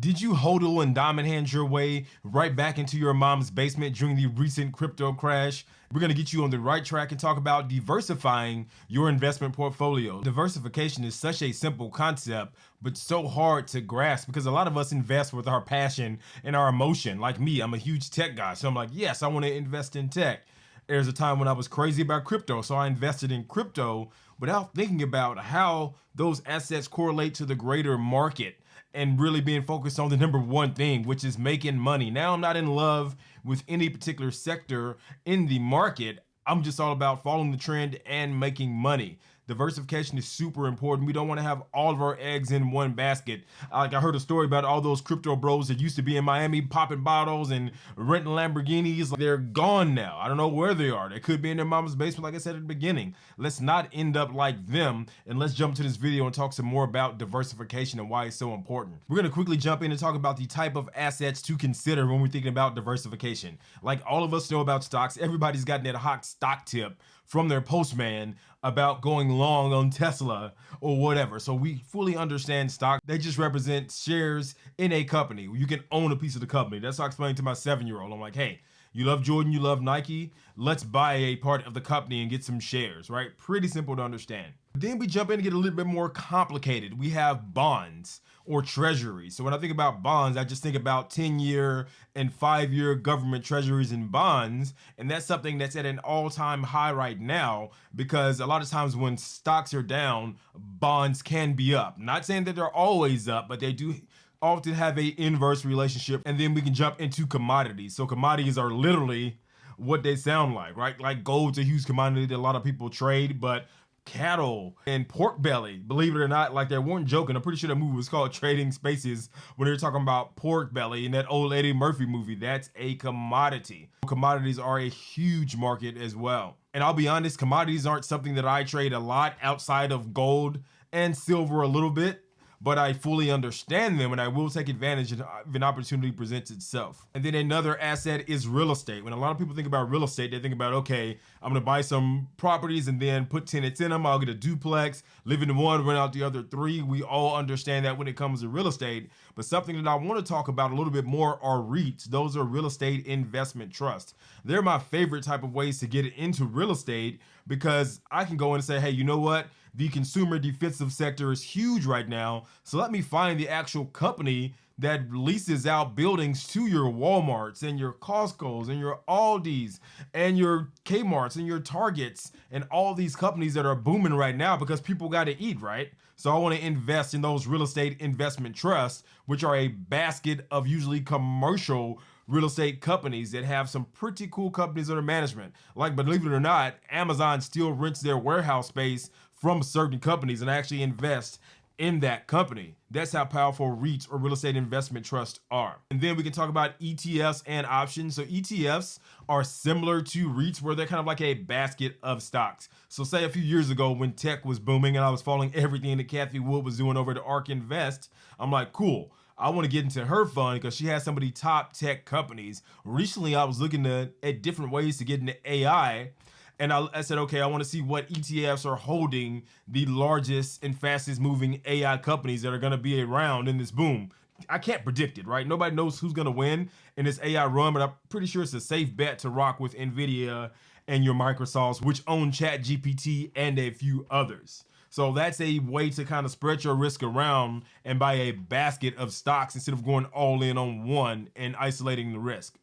Did you hodl and diamond hand your way right back into your mom's basement during the recent crypto crash? We're going to get you on the right track and talk about diversifying your investment portfolio. Diversification is such a simple concept, but so hard to grasp because a lot of us invest with our passion and our emotion. Like me, I'm a huge tech guy, so I'm like, yes, I want to invest in tech. There's a time when I was crazy about crypto, so I invested in crypto without thinking about how those assets correlate to the greater market and really being focused on the number one thing, which is making money. Now I'm not in love with any particular sector in the market. I'm just all about following the trend and making money. Diversification is super important. We don't want to have all of our eggs in one basket. Like I heard a story about all those crypto bros that used to be in Miami popping bottles and renting Lamborghinis. They're gone now. I don't know where they are. They could be in their mama's basement, like I said at the beginning. Let's not end up like them. And let's jump to this video and talk some more about diversification and why it's so important. We're going to quickly jump in and talk about the type of assets to consider when we're thinking about diversification. Like all of us know about stocks. Everybody's gotten that hot stock tip from their postman about going long on Tesla or whatever. So we fully understand stock. They just represent shares in a company. You can own a piece of the company. That's how I explained to my 7-year-old. I'm like, hey, you love Jordan, you love Nike. Let's buy a part of the company and get some shares, right? Pretty simple to understand. Then we jump in and get a little bit more complicated. We have bonds or treasuries. So when I think about bonds, I just think about 10-year and 5-year government treasuries and bonds. And that's something that's at an all-time high right now because a lot of times when stocks are down, bonds can be up. Not saying that they're always up, but they do often have a inverse relationship. And then we can jump into commodities. So commodities are literally what they sound like, right? Like gold's a huge commodity that a lot of people trade, but cattle and pork belly, believe it or not, like they weren't joking. I'm pretty sure that movie was called Trading Spaces when they were talking about pork belly in that old Eddie Murphy movie. That's a commodity. Commodities are a huge market as well. And I'll be honest, commodities aren't something that I trade a lot outside of gold and silver a little bit, but I fully understand them and I will take advantage if an opportunity presents itself. And then another asset is real estate. When a lot of people think about real estate, they think about, okay, I'm gonna buy some properties and then put tenants in them. I'll get a duplex, live in one, rent out the other 3. We all understand that when it comes to real estate. But something that I want to talk about a little bit more are REITs. Those are real estate investment trusts. They're my favorite type of ways to get into real estate because I can go in and say, hey, you know what? The consumer defensive sector is huge right now. So let me find the actual company that leases out buildings to your Walmarts and your Costco's and your Aldi's and your Kmart's and your Targets and all these companies that are booming right now because people got to eat, right? So I want to invest in those real estate investment trusts, which are a basket of usually commercial real estate companies that have some pretty cool companies under management. Like, believe it or not, Amazon still rents their warehouse space from certain companies and actually invest in that company. That's how powerful REITs or real estate investment trusts are. And then we can talk about ETFs and options. So ETFs are similar to REITs where they're kind of like a basket of stocks. So say a few years ago when tech was booming and I was following everything that Kathy Wood was doing over at ARK Invest, I'm like, cool. I want to get into her fund because she has some of the top tech companies. Recently, I was looking at different ways to get into AI. And I said, okay, I want to see what ETFs are holding the largest and fastest moving AI companies that are going to be around in this boom. I can't predict it, right? Nobody knows who's going to win in this AI run, but I'm pretty sure it's a safe bet to rock with NVIDIA and your Microsofts, which own ChatGPT and a few others. So that's a way to kind of spread your risk around and buy a basket of stocks instead of going all in on one and isolating the risk.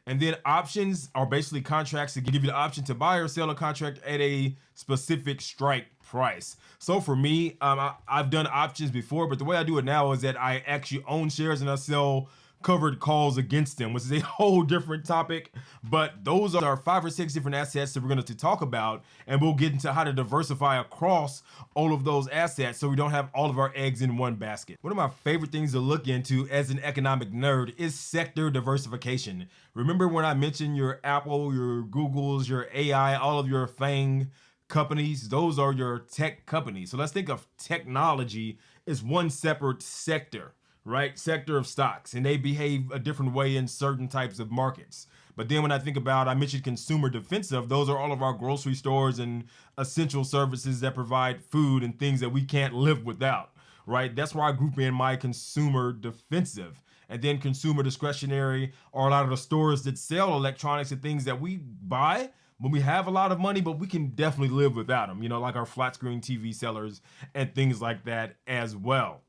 And then options are basically contracts that give you the option to buy or sell a contract at a specific strike price. So for me, I've done options before, but the way I do it now is that I actually own shares and I sell covered calls against them, which is a whole different topic. But those are 5 or 6 different assets that we're going to talk about, and we'll get into how to diversify across all of those assets so we don't have all of our eggs in one basket. One of my favorite things to look into as an economic nerd is sector diversification. Remember when I mentioned your Apple, your Googles, your AI, all of your FANG companies? Those are your tech companies. So let's think of technology as one separate sector, right? Sector of stocks, and they behave a different way in certain types of markets. But then when I think about, I mentioned consumer defensive, those are all of our grocery stores and essential services that provide food and things that we can't live without. right? That's where I group in my consumer defensive. And then consumer discretionary are a lot of the stores that sell electronics and things that we buy when we have a lot of money, but we can definitely live without them, like our flat screen TV sellers and things like that as well.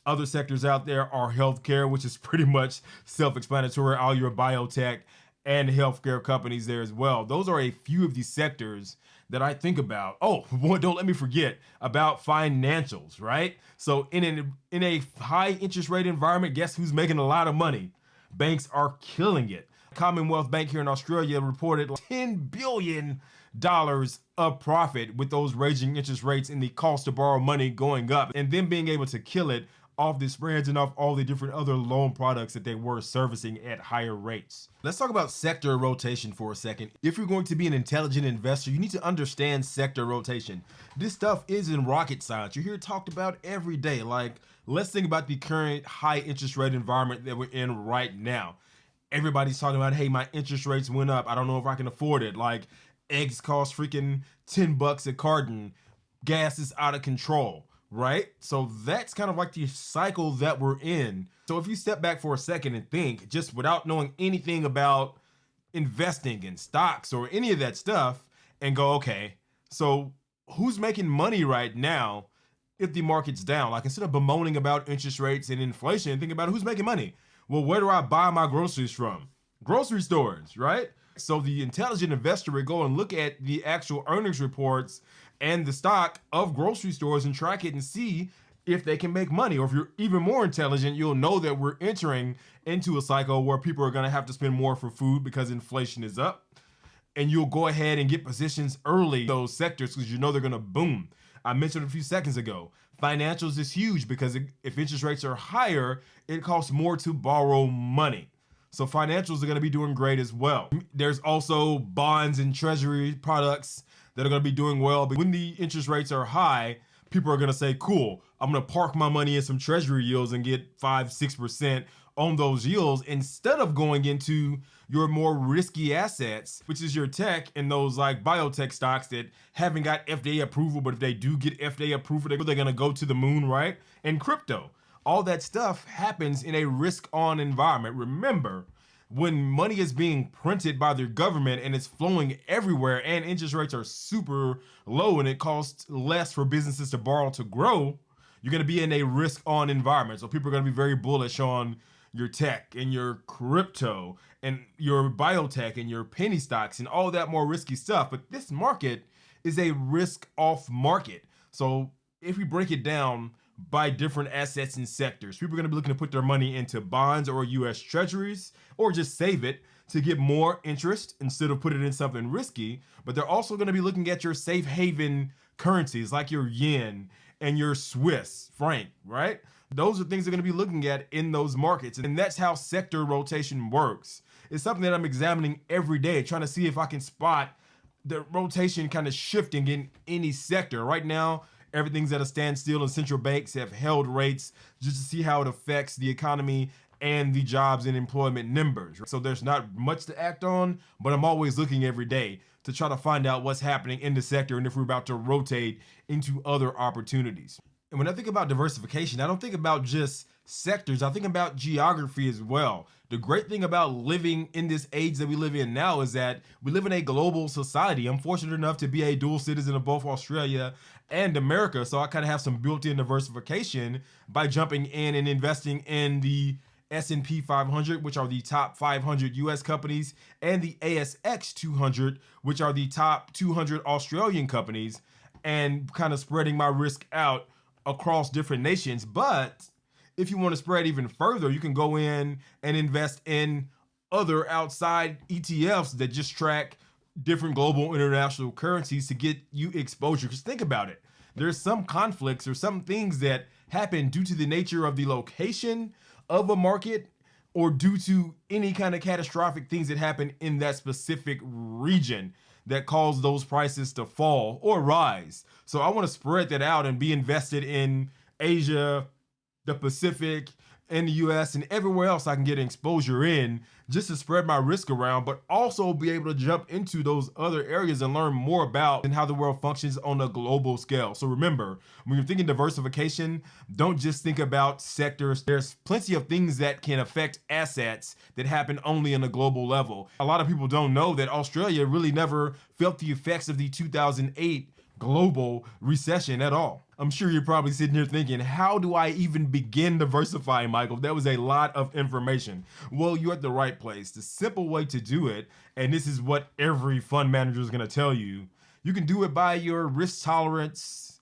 Other sectors out there are healthcare, which is pretty much self-explanatory, all your biotech and healthcare companies there as well. Those are a few of these sectors that I think about. Oh, don't let me forget about financials, right? So in a high interest rate environment, guess who's making a lot of money? Banks are killing it. Commonwealth Bank here in Australia reported $10 billion of profit with those raging interest rates and the cost to borrow money going up, and then being able to kill it off the spreads and off all the different other loan products that they were servicing at higher rates. Let's talk about sector rotation for a second. If you're going to be an intelligent investor, you need to understand sector rotation. This stuff isn't rocket science. You hear it talked about every day. Like, let's think about the current high interest rate environment that we're in right now. Everybody's talking about, hey, my interest rates went up. I don't know if I can afford it. Like, eggs cost freaking $10 a carton. Gas is out of control. Right? So that's kind of like the cycle that we're in. So if you step back for a second and think, just without knowing anything about investing in stocks or any of that stuff, and go, okay, so who's making money right now if the market's down? Like, instead of bemoaning about interest rates and inflation, think about who's making money. Well, where do I buy my groceries from? Grocery stores, right? So the intelligent investor would go and look at the actual earnings reports and the stock of grocery stores and track it and see if they can make money. Or if you're even more intelligent, you'll know that we're entering into a cycle where people are going to have to spend more for food because inflation is up. And you'll go ahead and get positions early in those sectors because you know they're going to boom. I mentioned a few seconds ago, financials is huge because if interest rates are higher, it costs more to borrow money. So financials are going to be doing great as well. There's also bonds and treasury products that are going to be doing well. But when the interest rates are high, people are going to say, cool, I'm going to park my money in some treasury yields and get 5-6% on those yields instead of going into your more risky assets, which is your tech and those like biotech stocks that haven't got FDA approval. But if they do get FDA approval, they're going to go to the moon, right? And crypto, all that stuff happens in a risk-on environment. Remember, when money is being printed by the government and it's flowing everywhere and interest rates are super low and it costs less for businesses to borrow to grow, you're going to be in a risk-on environment. So people are going to be very bullish on your tech and your crypto and your biotech and your penny stocks and all that more risky stuff. But this market is a risk-off market. So if we break it down by different assets and sectors, people are going to be looking to put their money into bonds or US treasuries or just save it to get more interest instead of putting it in something risky. But they're also going to be looking at your safe haven currencies like your yen and your Swiss franc, right? Those are things they're going to be looking at in those markets. And that's how sector rotation works. It's something that I'm examining every day, trying to see if I can spot the rotation kind of shifting in any sector. Right now, everything's at a standstill and central banks have held rates just to see how it affects the economy and the jobs and employment numbers. So there's not much to act on, but I'm always looking every day to try to find out what's happening in the sector and if we're about to rotate into other opportunities. And when I think about diversification, I don't think about just sectors, I think about geography as well. The great thing about living in this age that we live in now is that we live in a global society. I'm fortunate enough to be a dual citizen of both Australia and America, so I kind of have some built-in diversification by jumping in and investing in the S&P 500, which are the top 500 US companies, and the ASX 200, which are the top 200 Australian companies, and kind of spreading my risk out across different nations. But if you want to spread even further, you can go in and invest in other outside ETFs that just track different global international currencies to get you exposure. Because think about it, there's some conflicts or some things that happen due to the nature of the location of a market or due to any kind of catastrophic things that happen in that specific region that cause those prices to fall or rise. So I want to spread that out and be invested in Asia, the Pacific, in the US and everywhere else I can get exposure in, just to spread my risk around, but also be able to jump into those other areas and learn more about and how the world functions on a global scale. So remember, when you're thinking diversification, don't just think about sectors. There's plenty of things that can affect assets that happen only on a global level. A lot of people don't know that Australia really never felt the effects of the 2008 global recession at all. I'm sure you're probably sitting here thinking, how do I even begin diversifying, Michael? That was a lot of information. Well, you're at the right place. The simple way to do it, and this is what every fund manager is going to tell you, you can do it by your risk tolerance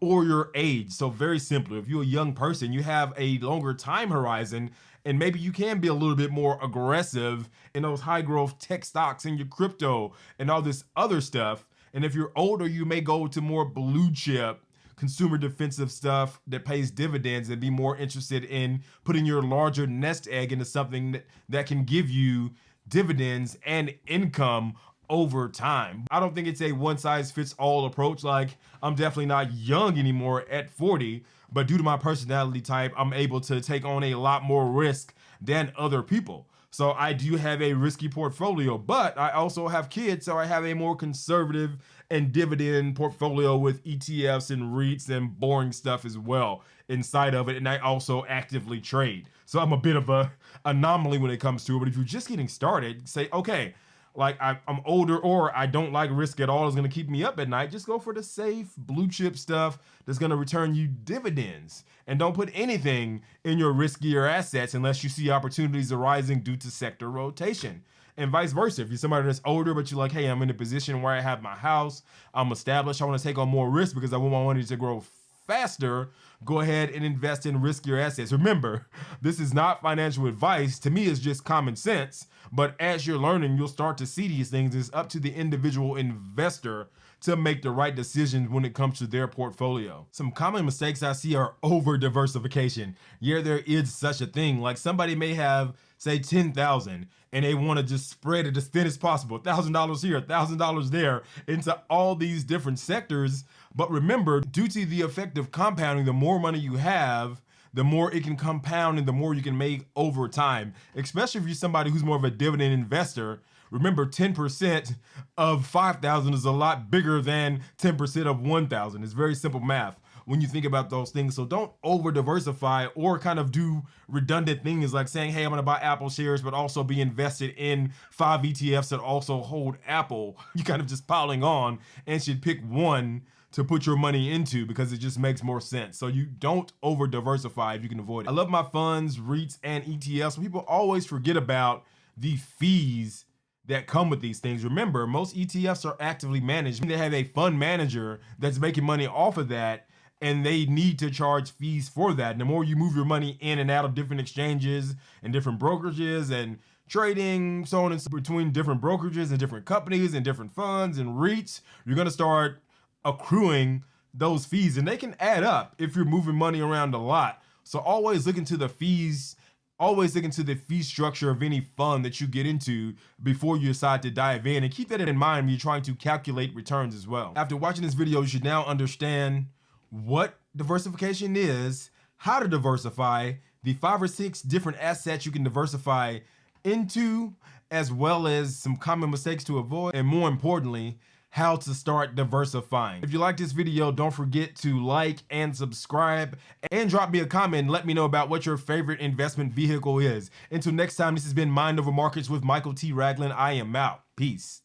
or your age. So very simply, if you're a young person, you have a longer time horizon, and maybe you can be a little bit more aggressive in those high growth tech stocks and your crypto and all this other stuff. And if you're older, you may go to more blue chip consumer defensive stuff that pays dividends and be more interested in putting your larger nest egg into something that can give you dividends and income over time. I don't think it's a one size fits all approach. Like, I'm definitely not young anymore at 40, but due to my personality type, I'm able to take on a lot more risk than other people. So I do have a risky portfolio, but I also have kids, so I have a more conservative and dividend portfolio with ETFs and REITs and boring stuff as well inside of it. And I also actively trade. So I'm a bit of a anomaly when it comes to it. But if you're just getting started, say, okay, like I'm older or I don't like risk at all, is going to keep me up at night, just go for the safe blue chip stuff that's going to return you dividends. And don't put anything in your riskier assets unless you see opportunities arising due to sector rotation. And vice versa. If you're somebody that's older, but you're like, hey, I'm in a position where I have my house, I'm established, I want to take on more risk because I want my money to grow faster, go ahead and invest in riskier assets. Remember, this is not financial advice. To me, it's just common sense. But as you're learning, you'll start to see these things. It's up to the individual investor to make the right decisions when it comes to their portfolio. Some common mistakes I see are over diversification. Yeah, there is such a thing. Like, somebody may have, say, 10,000 and they want to just spread it as thin as possible. $1,000 here, $1,000 there into all these different sectors. But remember, due to the effect of compounding, the more money you have, the more it can compound and the more you can make over time, especially if you're somebody who's more of a dividend investor. Remember, 10% of 5,000 is a lot bigger than 10% of 1,000. It's very simple math when you think about those things. So don't over diversify or kind of do redundant things like saying, hey, I'm going to buy Apple shares, but also be invested in 5 ETFs that also hold Apple. You kind of just piling on and should pick one to put your money into because it just makes more sense. So you don't over diversify if you can avoid it. I love my funds, REITs, and ETFs. People always forget about the fees that come with these things. Remember, most ETFs are actively managed. They have a fund manager that's making money off of that, and they need to charge fees for that. And the more you move your money in and out of different exchanges and different brokerages and trading, so on and so between different brokerages and different companies and different funds and REITs, you're going to start accruing those fees, and they can add up if you're moving money around a lot. So always look into the fees. Always look into the fee structure of any fund that you get into before you decide to dive in, and keep that in mind when you're trying to calculate returns as well. After watching this video, you should now understand what diversification is, how to diversify, the 5 or 6 different assets you can diversify into, as well as some common mistakes to avoid, and more importantly, how to start diversifying. If you like this video, don't forget to like and subscribe and drop me a comment and let me know about what your favorite investment vehicle is. Until next time, this has been Mind Over Markets with Michael T. Ragland. I am out. Peace.